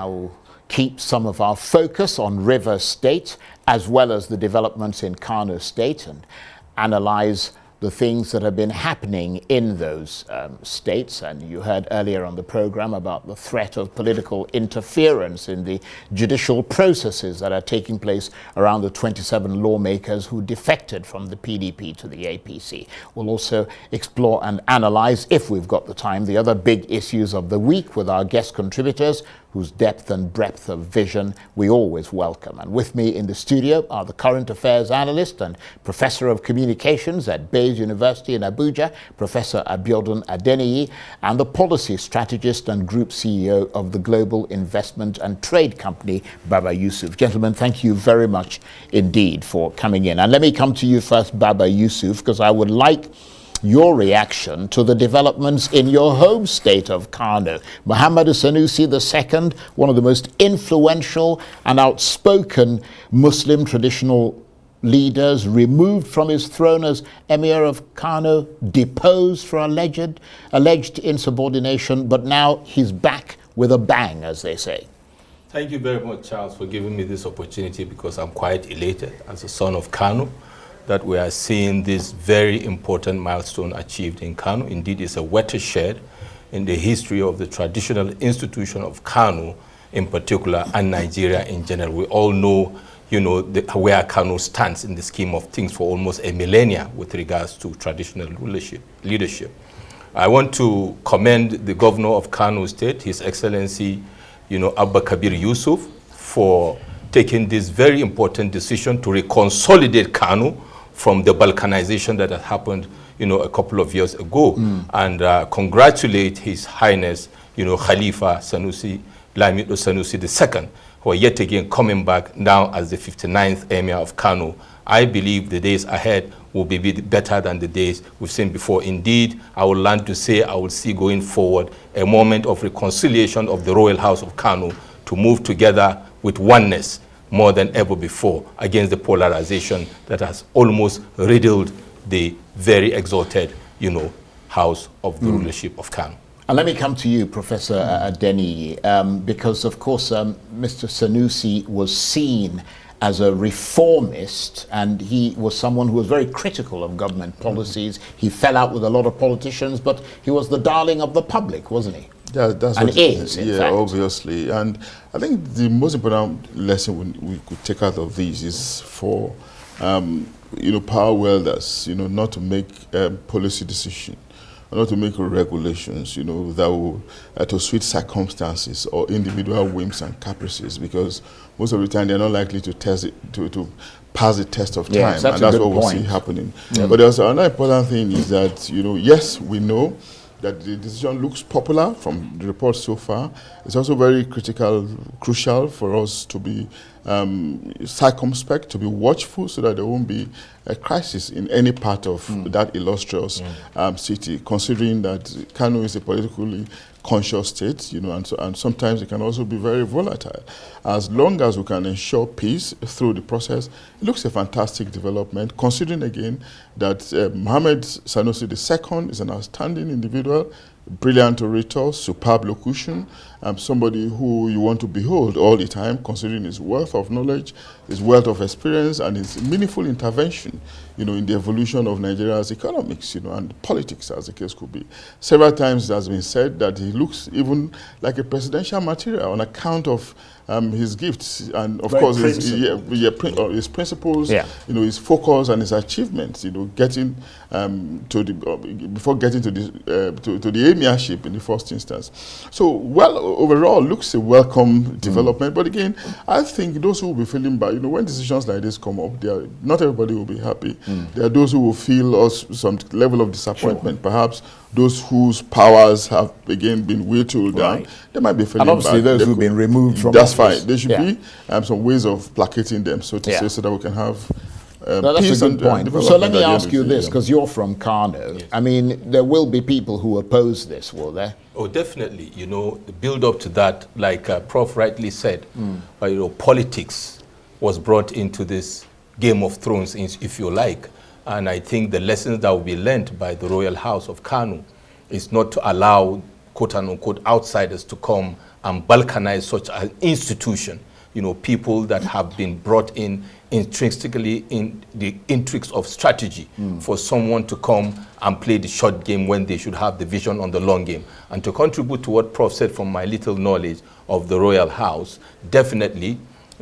now keep some of our focus on River State as well as the developments in Kano State and analyze the things that have been happening in those states. And you heard earlier on the program about the threat of political interference in the judicial processes that are taking place around the 27 lawmakers who defected from the PDP to the APC. We'll also explore and analyze, if we've got the time, the other big issues of the week with our guest contributors, whose depth and breadth of vision we always welcome. And with me in the studio are the current affairs analyst and professor of communications at Baze University in Abuja, Professor Abiodun Adeniyi, and the policy strategist and group CEO of the global investment and trade company, Baba Yusuf. Gentlemen, thank you very much indeed for coming in. And let me come to you first, Baba Yusuf, because I would like your reaction to the developments in your home state of Kano. Muhammad Sanusi II, one of the most influential and outspoken Muslim traditional leaders, removed from his throne as Emir of Kano, deposed for alleged insubordination, but now he's back with a bang, as they say. Thank you very much, Charles, for giving me this opportunity, because I'm quite elated as a son of Kano that we are seeing this very important milestone achieved in Kano. Indeed, it's a watershed in the history of the traditional institution of Kano in particular, and Nigeria in general. We all know, where Kano stands in the scheme of things for almost a millennia with regards to traditional leadership. I want to commend the governor of Kano State, His Excellency, Abba Kabir Yusuf, for taking this very important decision to reconsolidate Kano from the balkanization that had happened, a couple of years ago, and congratulate His Highness, Khalifa Sanusi, Lamido Sanusi II, who are yet again coming back now as the 59th Emir of Kano. I believe the days ahead will be better than the days we've seen before. Indeed, I would like to say I will see going forward a moment of reconciliation of the Royal House of Kano to move together with oneness more than ever before against the polarization that has almost riddled the very exalted, house of the rulership of Kano. And let me come to you, Professor Adeniyi, because of course Mr. Sanusi was seen as a reformist, and he was someone who was very critical of government policies. He fell out with a lot of politicians, but he was the darling of the public, wasn't he? Yeah, that's and what is, in fact. Obviously. And I think the most important lesson we could take out of this is for, power wielders, not to make policy decisions, not to make regulations, that will, to suit circumstances or individual whims and caprices, because most of the time they're not likely to pass the test of time, yes, and that's what we'll see happening. Yeah. But there's another important thing is that, yes, we know that the decision looks popular from the report so far. It's also very crucial for us to be circumspect, to be watchful, so that there won't be a crisis in any part of that illustrious city, considering that Kano is a politically conscious state, and sometimes it can also be very volatile. As long as we can ensure peace through the process, it looks a fantastic development, considering again that Mohammed Sanusi II is an outstanding individual, brilliant orator, superb locution, somebody who you want to behold all the time, considering his wealth of knowledge, his wealth of experience, and his meaningful intervention, in the evolution of Nigeria's economics, and politics, as the case could be. Several times it has been said that he looks even like a presidential material on account of his gifts and, of course, his principles, his focus and his achievements. Getting before getting to the emirship in the first instance. So, well, overall, looks a welcome development. But again, I think those who will be feeling bad, when decisions like this come up, not everybody will be happy. There are those who will feel some level of disappointment, perhaps. Those whose powers have again been whittled down, they might be feeling and obviously bad. Those who've been removed from that's office. fine. There should be some ways of placating them, so to say, so that we can have that's peace a good point. So let me ask you this, because you're from Kano. Yes. I mean, there will be people who oppose this, will there? Oh, definitely. The build up to that, like Prof rightly said, politics was brought into this Game of Thrones, if you like. And I think the lessons that will be learned by the Royal House of Kano is not to allow, quote unquote, outsiders to come and balkanize such an institution. You know, people that have been brought in intrinsically in the intrigues of strategy for someone to come and play the short game when they should have the vision on the long game. And to contribute to what Prof said from my little knowledge of the royal house, definitely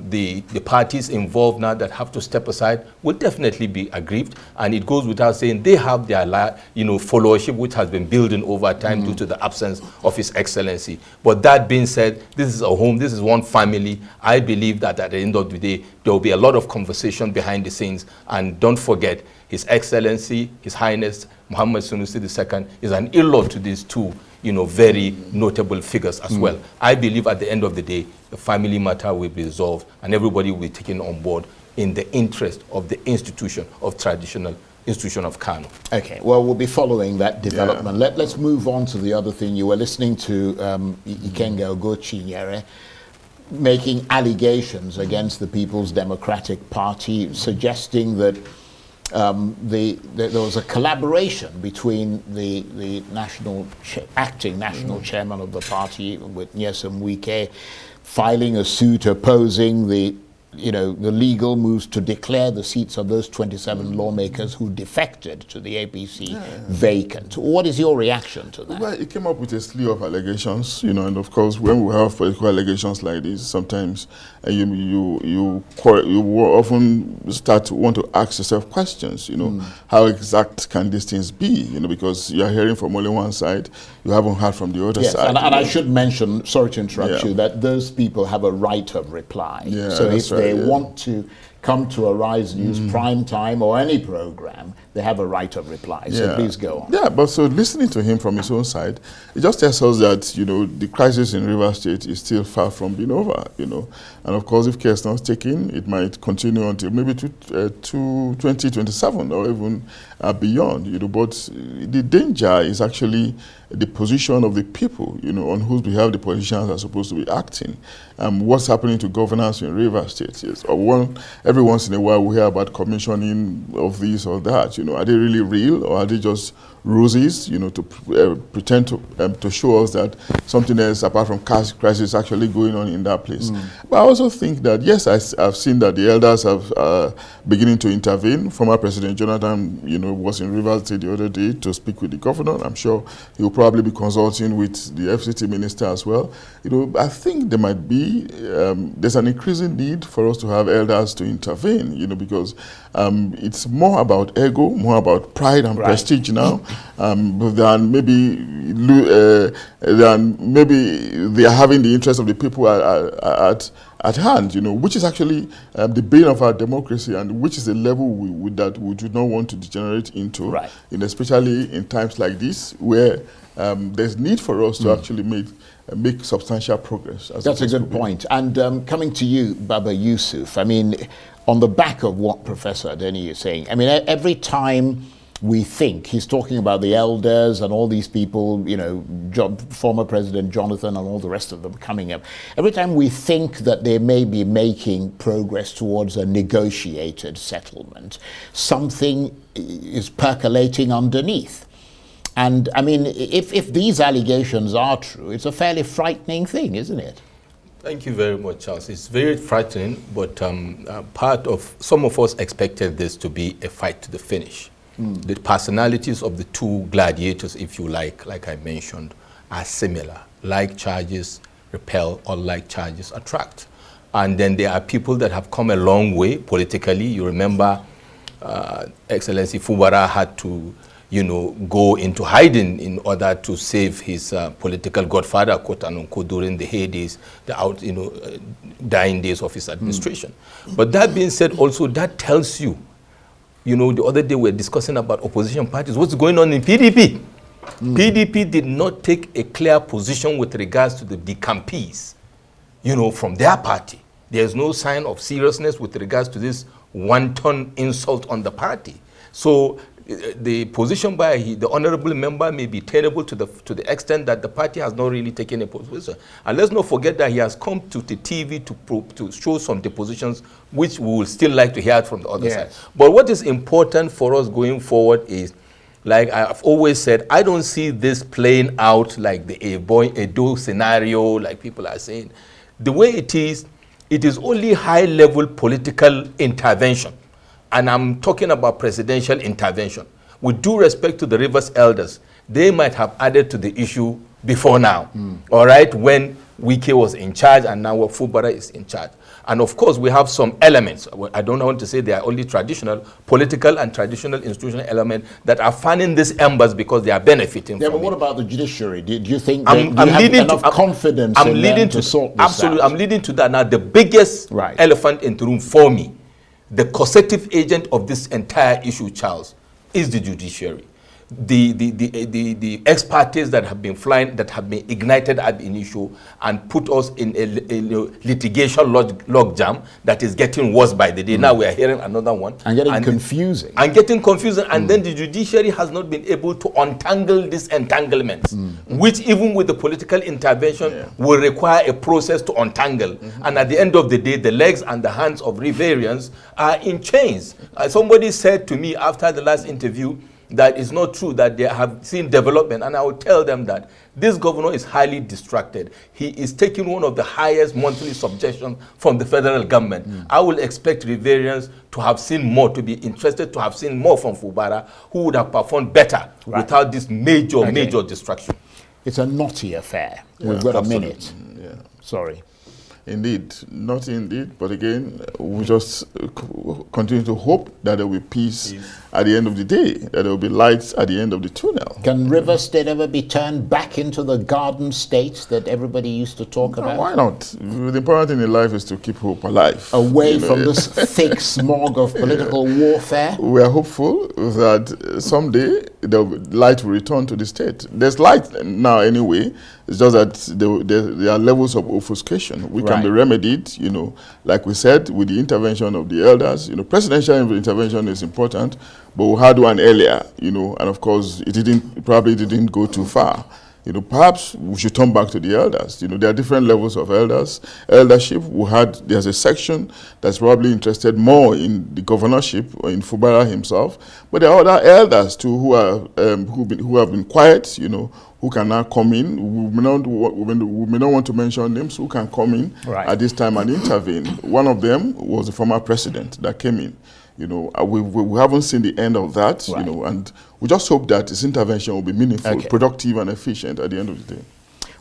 the parties involved now that have to step aside will definitely be aggrieved, and it goes without saying they have their followership which has been building over time due to the absence of His Excellency. But that being said, this is a home, this is one family. I believe that at the end of the day there will be a lot of conversation behind the scenes, and don't forget His Excellency, His Highness Muhammad Sunusi II is an in-law to these two very notable figures as well. I believe at the end of the day, the family matter will be resolved and everybody will be taken on board in the interest of the institution of traditional institution of Kano. Okay, well, we'll be following that development. Let's move on to the other thing. You were listening to Ikenga Ogochinyere making allegations against the People's Democratic Party, suggesting that there was a collaboration between the acting national chairman of the party with Nyesom Wike filing a suit opposing the legal moves to declare the seats of those 27 lawmakers who defected to the APC vacant. What is your reaction to that? Well, it came up with a slew of allegations, and of course, when we have political allegations like this, sometimes you often start to want to ask yourself questions, how exact can these things be, because you are hearing from only one side, you haven't heard from the other side. And I should mention, sorry to interrupt you, that those people have a right of reply. So if they want to come to Arise News prime time or any program, they have a right of reply. So please go on. Yeah, but so listening to him from his own side, it just tells us that, the crisis in Rivers State is still far from being over, And of course, if care is not taken, it might continue until maybe to 2027 or even beyond, But the danger is actually the position of the people, on whose behalf the politicians are supposed to be acting. What's happening to governance in Rivers State? Yes, every once in a while we hear about commissioning of this or that. Are they really real, or are they just roses? To pretend to show us that something else apart from cash crisis is actually going on in that place. But I also think that yes, I've seen that the elders have beginning to intervene. Former President Jonathan, was in Rivers State the other day to speak with the governor. I'm sure he will probably be consulting with the FCT minister as well. I think there might be there's an increasing need for us to have elders to intervene. Because it's more about ego, more about pride and prestige now, than maybe they are having the interest of the people at hand, which is actually the bane of our democracy, and which is a level that we do not want to degenerate into, especially in times like this, where there's need for us to actually make substantial progress. That's a good point. And coming to you, Baba Yusuf, I mean, on the back of what Professor Adeniyi is saying, I mean, every time we think, he's talking about the elders and all these people, former President Jonathan and all the rest of them coming up. Every time we think that they may be making progress towards a negotiated settlement, something is percolating underneath. And I mean, if these allegations are true, it's a fairly frightening thing, isn't it? Thank you very much, Charles. It's very frightening, but some of us expected this to be a fight to the finish. The personalities of the two gladiators, if you like I mentioned, are similar. Like charges repel, or like charges attract. And then there are people that have come a long way politically. You remember Excellency Fubara had to go into hiding in order to save his political godfather, quote unquote, during the heydays, dying days of his administration. But that being said, also that tells you, the other day we were discussing about opposition parties, what's going on in PDP. PDP did not take a clear position with regards to the decampees, from their party. There's no sign of seriousness with regards to this wanton insult on the party. So the position by the honorable member may be tenable to the extent that the party has not really taken a position. And let's not forget that he has come to the TV to show some depositions which we will still like to hear from the other side. But what is important for us going forward is like I've always said, I don't see this playing out like the Edo scenario, like people are saying. The way it is only high-level political intervention. And I'm talking about presidential intervention. With due respect to the Rivers elders, they might have added to the issue before now, all right, when Wike was in charge and now Fubara is in charge. And of course, we have some elements. I don't want to say they are only traditional, political and traditional institutional elements that are fanning these embers because they are benefiting from it. But what about the judiciary? Do you think do you have enough confidence in them to sort this absolutely, out? I'm leading to that. Now, the biggest elephant in the room for me, the causative agent of this entire issue, Charles, is the judiciary. The expertise that have been flying, that have been ignited at initial and put us in a litigation logjam that is getting worse by the day. Now we are hearing another one. And getting confusing. And getting confusing. And then the judiciary has not been able to untangle these entanglements, which even with the political intervention will require a process to untangle. And at the end of the day, the legs and the hands of riverians are in chains. Somebody said to me after the last interview, that is not true, that they have seen development. And I will tell them that this governor is highly distracted. He is taking one of the highest monthly subjections from the federal government. I will expect Riverians to have seen more, to be interested to have seen more from Fubara, who would have performed better without this major distraction. It's a knotty affair. We've got a minute. Sorry. Indeed, not indeed, but again, we just continue to hope that there will be peace at the end of the day, that there will be lights at the end of the tunnel. Can River State ever be turned back into the garden state that everybody used to talk about? Why not? The important thing in life is to keep hope alive. Away from this thick smog of political warfare? We are hopeful that someday the light will return to the state. There's light now anyway. It's just that there are levels of obfuscation which can be remedied, like we said, with the intervention of the elders. Presidential intervention is important, but we had one earlier, and of course, it probably didn't go too far. Perhaps we should turn back to the elders. There are different levels of eldership. There's a section that's probably interested more in the governorship or in Fubara himself, but there are other elders too who have been quiet, who can now come in. We may not want to mention names, who can come in at this time and intervene. One of them was the former president that came in. We haven't seen the end of that, and we just hope that this intervention will be meaningful, productive, and efficient at the end of the day.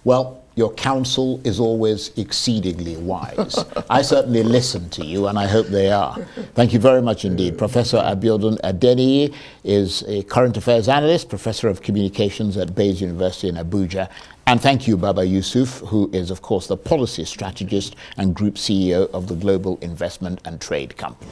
Well, your counsel is always exceedingly wise. I certainly listen to you, and I hope they are. Thank you very much indeed. Professor Abiodun Adeniyi is a current affairs analyst, professor of communications at Baze University in Abuja. And thank you, Baba Yusuf, who is, of course, the policy strategist and group CEO of the Global Investment and Trade Company.